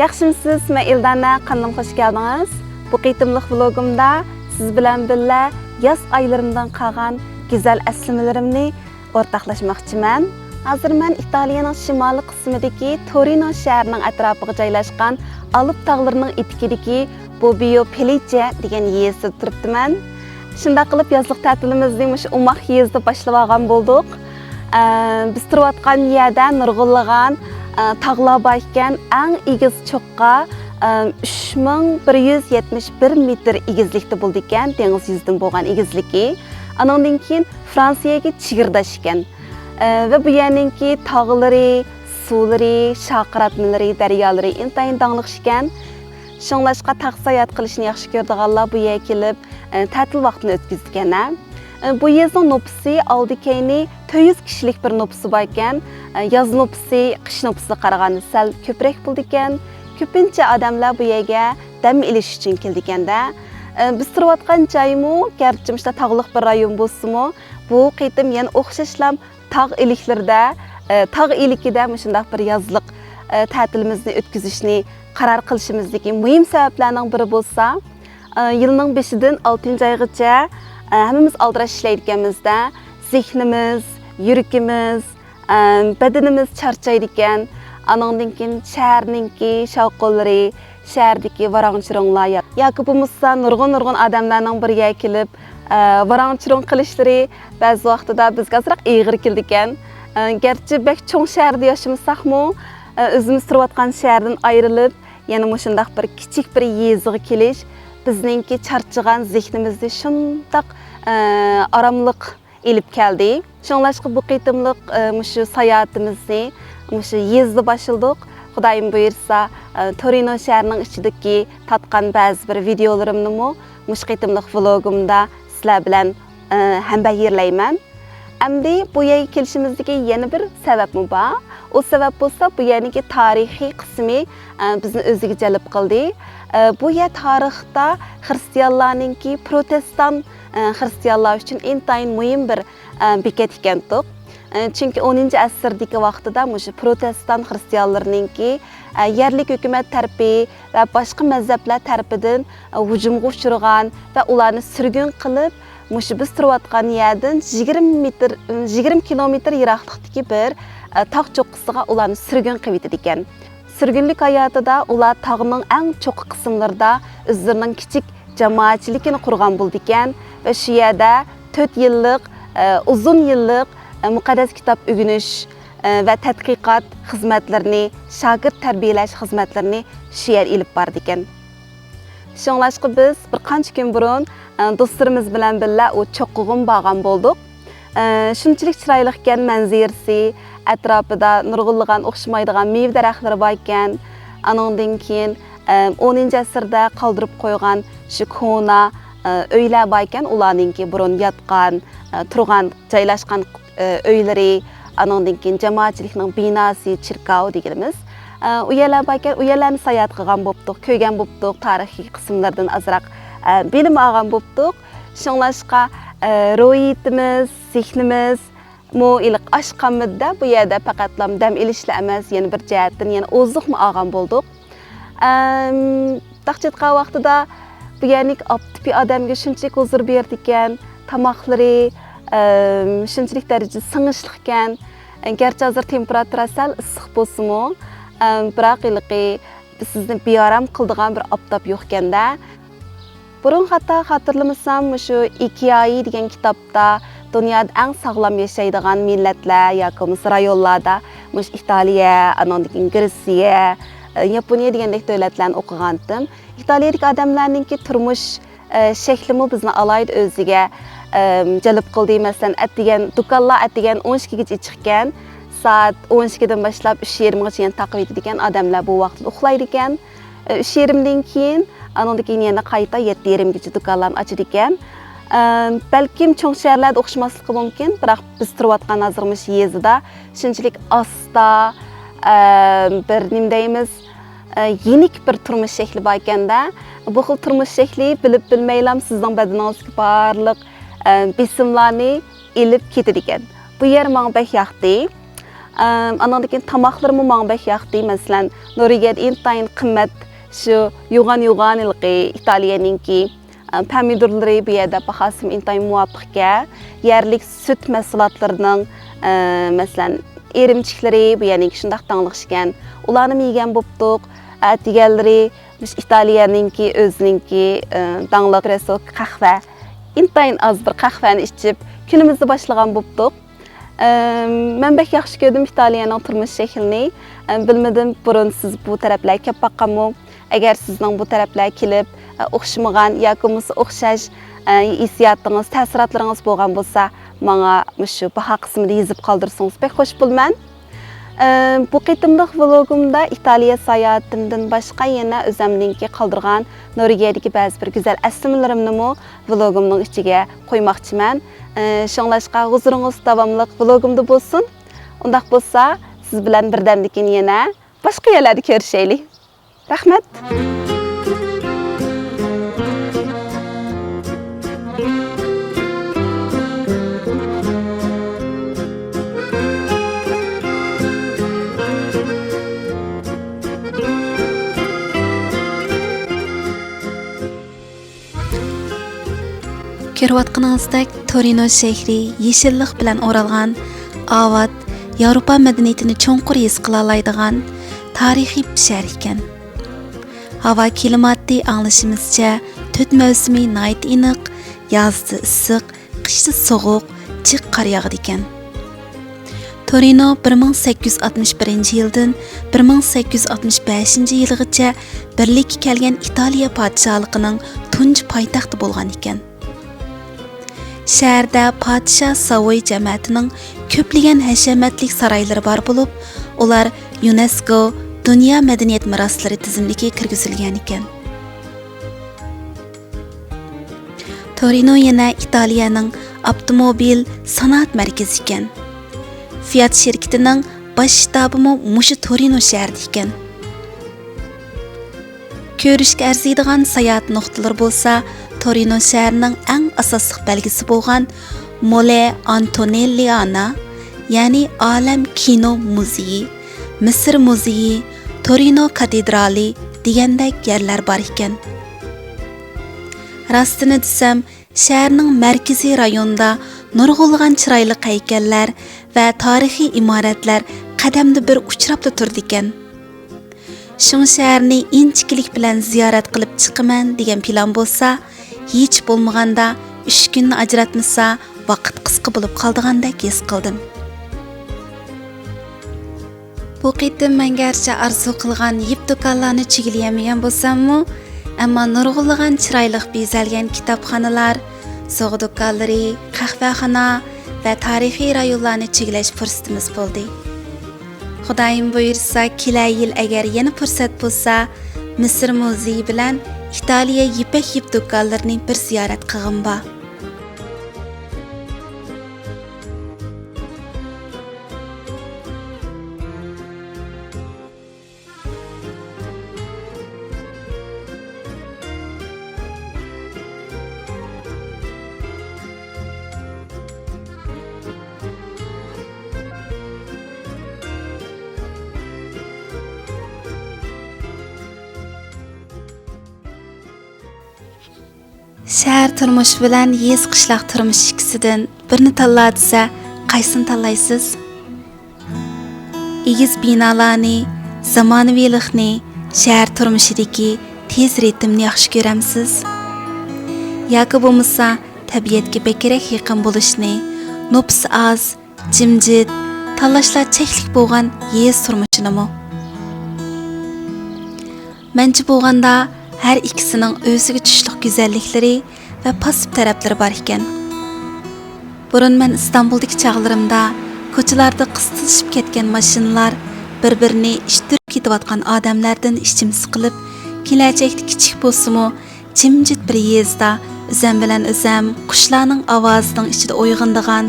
Yaxshimisiz, men Ildana, qanday xush keldingiz. Bu qitimliq vlogimda siz bilan birga yoz oylarimdan qolgan go'zal aslimalarimni o'rtoqlashmoqchiman. Hozir men Italiyaning shimoliy qismidagi Torino shahrining atrofiga joylashgan Alp tog'larining etikidagi Bobbio Felice degan yerda turibman. Shunday qilib yozlik ta'tilimizni mush umoq yezda boshlab olgan bo'ldik. Biz turayotgan yerda nurg'unlagan tog'lar bor ekan, eng egiz cho'qqa 3171 metr egizlikda bo'ldi ekan, dengiz yuzidan bo'lgan egizligi. Andan keyin Fransiyaga chegirdash ekan. Va bu yerninki tog'lari, suvlari, shaqratmalari, daryolari intayin dangliq ekan. Shunglashqa taqsayat qilishni yaxshi ko'rdiganlar bu yerga kelib ta'til vaqtini o'tkazgan. Bu yerning nupusi oldi-keyni 400 kishilik bir nupusi bor ekan. Yoz nupusi, qish nupusiga qaraganda sal ko'proq bo'ldi ekan. Ko'pincha odamlar bu yerga dam olish uchun keldi ekanda. Biz turayotgan joymi, garchi mishda tog'liq bir rayon bo'lsa-mu, bu qitim yana o'xshashlam tog' iliklarda, tog' ilikida shunday bir yozliq ta'tilimizni o'tkazishni qaror qilishimizdagi muhim sabablarning biri bo'lsa, yilning 5-dan 6-oygacha hammamiz aldirash ishlaydiganimizda zehnimiz, yuragimiz, badanimiz charchaydi ekan. Anandan keyin shaharninki shavqollari, shahardagi varang-chironglar yoki bo'lmasa nurg'un odamlarning birga kelib varang-chirong qilishlari ba'zi vaqtida bizga azroq ig'ir keldi ekan. Garchi bek cho'ng shaharda yashamasaqmi, o'zimiz turayotgan shahardan ayrilib, yana shunday bir kichik bir yeziga kelish bizningki charchagan zehnimizni shundoq oromliq elib keldi. Shunlashqa bu qitimliq shu sayohatimizni shu yezda boshladik. Xudoyim buyursa, Torino shahrining ichidagi tatgan ba'zi bir videolarimni mush qitimliq vlogimda sizlar bilan hambayirlayman. Endi bu yerga kelishimizdagi yana bir sababmi bor. O sabab bo'lsa, bu yerniki tarixiy qismi bizni o'ziga jalb qildi. Bu yer tarixda xristianlarningki protestan xristianlar uchun intayin muhim bir bekat ekandiq. Chunki 10-asrdagi vaqtida shu protestan xristianlarningki yerlik hukumat tarafi va boshqa mazhablar tarafidan hujumga uchragan va ularni surgun qilib, biz turayotgan yerdan 20 kilometr yiroqlikdagi bir tog' cho'qqisiga ularni surgun qilib ekan. Surgunlik hayotida ular tog'ning eng cho'qqi qismlarida o'zlarining kichik jamoatchiligini qurgan bo'ldi ekan va shu yerda 4 yillik, uzun yillik muqaddas kitob o'rganish va tadqiqot xizmatlarini, shogird tarbiyalash xizmatlarini shu yer olib bordi ekan. Shunglashqa biz bir qancha kun burun do'stlarimiz bilan birga u cho'qqig'im borgan bo'ldik. Shunchalik chiroyli ekan manzarasi, atrofida nurg'unlagan o'xshamaydigan meva daraxtlari bor ekan. Andan keyin 10-asrda qoldirib qo'ygan shu ko'na uylar bor ekan, ularningki burun yotgan, turgan, joylashgan uylari, andan keyin jamoatchilikning binosi, chirkov deganimiz. U yerlar bor ekan, u yerlarni sayohat qilgan bo'ldik, ko'rgan bo'ldik, tarixiy qismlardan azroq bilim olgan bo'ldik. Shunlashqa ro'yitimiz, zehnimiz iliq oshqanmizda bu yerda faqat dam olishlar emas, yana bir jihatdan yana oziqmi olgan bo'ldik. Taqchitqa vaqtida bu yerlik optipi odamga shunchalik huzur berdi ekan, tomoqlari shunchalik darajada singishli ekan. Garchi hozir temperatura sal issiq bo'lsa-mu, biroq iliqi sizni beorom qildigan bir oftob yo'q ekanda. Burun hatta xatirlamasam shu Ikiai degan kitobda dunyoda eng sog'lom yashaydigan millatlar yoki rayonlarda Italiya, Gretsiya, Yaponiya degandek davlatlarni o'qigandim. Italiyadagi odamlarningki turmush shaklimi bizni alayda o'ziga jalb qildi. Masalan, atdigan do'konlar atdigan 12 gacha chiqqan. Soat 12 dan boshlab 3:20 gacha taqib etadigan odamlar bu vaqtda uxlaydi ekan. 3:20 dan keyin andan keyin yana qayta 7:30 gacha do'konlarni ochadi ekan. Balkim cho'ng shaharlarda o'xshamasligi mumkin, biroq biz turayotgan hozirmish yezida shunchalik asta bir nim deymiz, yenik bir turmush shakli bor ekanda, bu xil turmush shakli bilib bilmaylam sizning badaningizga barliq besimlarni elib ketadi ekan. Bu yer menga bek yoqdi. Andan keyin tamaqlarımı manga bek yoqdi. Masalan, Norvegiya intayin qimmat şu yuğan ilqi İtalyaninki pomidorları bu yerda bahasım intayin muvafiqga. Yerlik süt mahsulotlarının masalan erimchikleri bu yerning shundaq tangliq ekan. Ularni yegan bo'pdiq. Deganlari İtalyaninki o'zininki tangliq espresso qahva. İntayin az bir qahvani ichib kunimizni boshlagan bo'pdiq. Men bek yaxshi ko'rdim İtalyanning turmush shaklini. Bilmadim burun siz bu taraflarga kelib boqqanmi? Agar sizning bu taraflarga kelib o'xshamagan yoki o'xshash hissiyotingiz, ta'sirotlaringiz bo'lgan bo'lsa, menga shu baho qismida yozib qoldirsangiz bek xush bo'lman. Bu qitimliq vlogimda İtaliya sayohatimdan boshqa yana o'zimninki qoldirgan Norvegiyadagi ba'zi bir go'zal aslimlarimni vlogimning ichiga qo'ymoqchiman. Shunglashqa huzuringiz davomli vlogimda bo'lsin. Undaq bo'lsa, siz bilan birdamdan keyin yana boshqa yerlarda ko'rishaylik. Rahmat. Ko'rayotganingizdek Torino shahri yeshillik bilan o'ralgan, avat Yevropa madaniyatini cho'nqur his qila oladigan tarixiy shahar ekan. Havo klimati anglashimizcha 4 mavsumi nihoyat aniq, yozda issiq, qishda sovuq, jiq qor yog'adi ekan. Torino 1861-yildan 1865-yilgacha birlikka kelgan Italiya podshohligining tunji poytaxti bo'lgan ekan. Shaharda podshoh Savoy jamiyatining ko'plagan hashamatlik saroylari bor bo'lib, ular UNESCO Dunyo madaniyat meroslari tizimligiga kirgizilgan ekan. Torino yana Italiyaning avtomobil sanoat markazi ekan. Fiat shirkatining bosh shtabi mushu Torino shahrida ekan. Ko'rishga arziydigan sayohat nuqtalari bo'lsa, Torino shahrining eng asosli belgisi bo'lgan Mole Antonelliana, ya'ni Olam kino muzeyi, Misr muzeyi, Torino katedrali degandek yerlar bor ekan. Rostini desam, shaharning markaziy rayonida nurg'ulg'an chiroyli haykallar va tarixiy imoratlar qadamda bir uchrab turdi ekan. Shun shaharni inchiklik bilan ziyorat qilib chiqaman degan plan bo'lsa, hech bo'lmaganda 3 kunni ajratmasa, vaqt qisqa bo'lib qoldigandek his qildim. Bu qitim men garchi arzu qilgan yip do'konlarni chigilamagan bo'lsam-mu, ammo nurg'ulg'an chiroyli bezalgan kitobxonalar, sog' do'konlari, qahvaxona va tarixiy rayonlarni chigilash fursatimiz bo'ldi. Xudoyim buyursa, kelay yil agar yana fursat bo'lsa, Misr muzeyi bilan İtaliya yipak yip do'konlarini bir ziyorat qilg'im bor. Shahar turmush bilan yez qishloq turmush ikkisidan birini tanla desa, qaysini tanlaysiz? Egiz binolarni, zamonaviylikni, shahar turmushidagi tez ritmni yaxshi ko'ramsiz? Yoki bo'lmasa, tabiatga bekrak yaqin bo'lishni, nopsi az, jimjit, tanlashlar cheklik bo'lgan yez turmushinimi? Mencha bo'lganda her ikisining o'ziga tushliq go'zalliklari va pasib taraflari bor ekan. Burun men İstanbuldagi chaqlarimda ko'chalarda qistilishib ketgan mashinalar, bir-birini ishtirib ketayotgan odamlardan ichim siqilib, kelajakda kichik bo'lsa-mu, jimjit bir yezda o'zim bilan o'zim qushlarning ovozining ichida uyg'ondigan,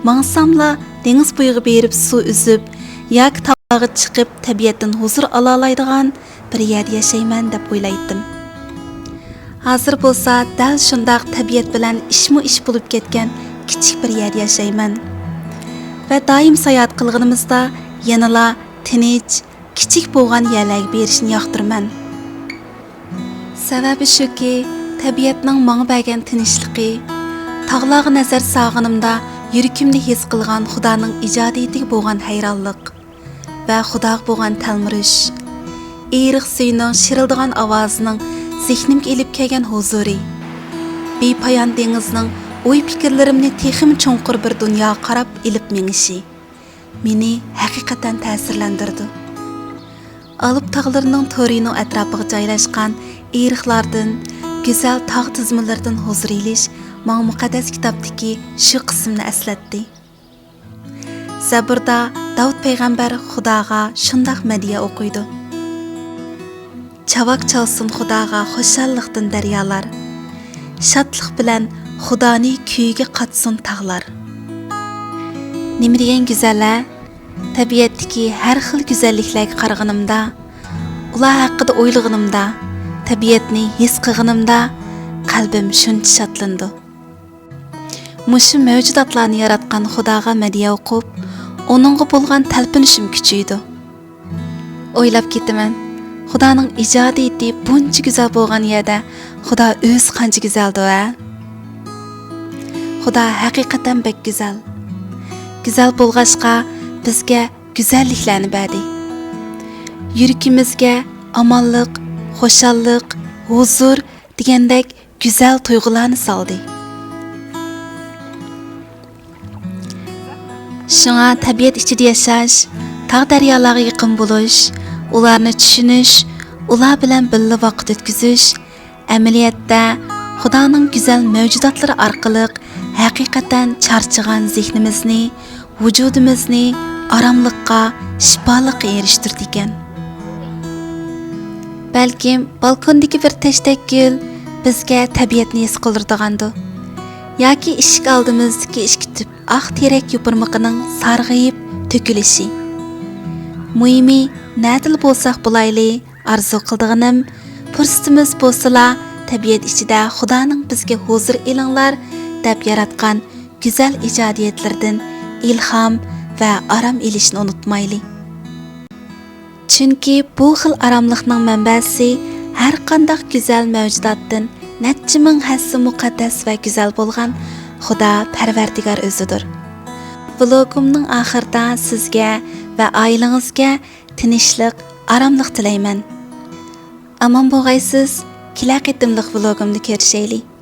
mangsamla dengiz bo'yiga berib suv uzib, yoki tog'ga chiqib tabiatdan huzur ola oladigan bir yerda yashayman deb o'ylaydim. Hozir bo'lsa, dal shundaq tabiat bilan ishmu-ish bo'lib ketgan kichik bir yer yashayman. Va doim sayohat qilganimizda yanıla tinch, kichik bo'lgan yerlarga berishni yoqtiraman. Sababi shuki, tabiatning menga bergan tinchligi, tog'larga nazar solganimda yuragimda his qilgan Xudoning ijodiyatiga bo'lgan hayronlik va Xudoga bo'lgan talmirish, eriq suyning shirildigan ovozining zehnimga elib kelgan huzuri, bepoyon dengizning o'y fikrlarimni texim cho'nqur bir dunyoga qarab ilib mingishi meni haqiqatan ta'sirlantirdi. Alp tog'larining to'rining atrofiga joylashgan eriqlardan, go'zal tog' tizmalaridan huzur elish menga muqaddas kitobdagi shu qismni eslatdi. Zaburda Davud payg'ambar Xudoga shundoq madhiya o'qiydi. Chavak chalsin Xudoga xushalliqdan daryolar, shodlik bilan Xudoni kuyiga qatsin tog'lar. Nima degan go'zallar? Tabiatdagi har xil go'zalliklarga qaraganimda, ular haqida o'ylaganimda, tabiatni his qilganimda qalbim shuncha shodlandi. Mushu mavjudotlarni yaratgan Xudoga madhiya o'qib, oningga bo'lgan talpinishim kuchaydi. O'ylab ketaman, Xudoning ijodiyati buncha go'zal bo'lgan yerda Xudo o'z qancha go'zaldi-a? Xudo haqiqatan bek go'zal. Go'zal bo'lg'achqa bizga go'zalliklarni berdi. Yuragimizga omonlik, xushallik, huzur degandek go'zal tuyg'ularni soldi. Shunga tabiat ichida yashash, tog' daryolarga yaqin bo'lish, ularni tushunish, ular bilan birga vaqt o'tkazish, amaliyotda Xudoning go'zal mavjudotlari orqali haqiqatan charchagan zehnimizni, vujudimizni oromlikqa, shifolikqa erishtirdi ekan. Balkim balkondagi bir tashdek gul bizga tabiatni his qildirgandir. Yoki eshik oldimizdagi ishkitib oq terak yupurmiqining sarg'ayib to'kilishi. Muhimi, nadil bo'lsak bo'layli, arzu qildiganim, fursatimiz bo'lsa, tabiat ichida Xudoning bizga huzur elinglar deb yaratgan go'zal ijodiyatlardan ilhom va aram elishni unutmayli. Chunki bu xil aromlikning manbasi har qanday go'zal mavjudotdan necha ming hassa muqaddas va go'zal bo'lgan Xudo Parvardigor o'zidir. Vlogimning oxirida sizga va oilangizga tinchlik, aromlik tilayman. Amon bo'lg'aysiz, kela qitimliq vlogimni ko'rishaylik.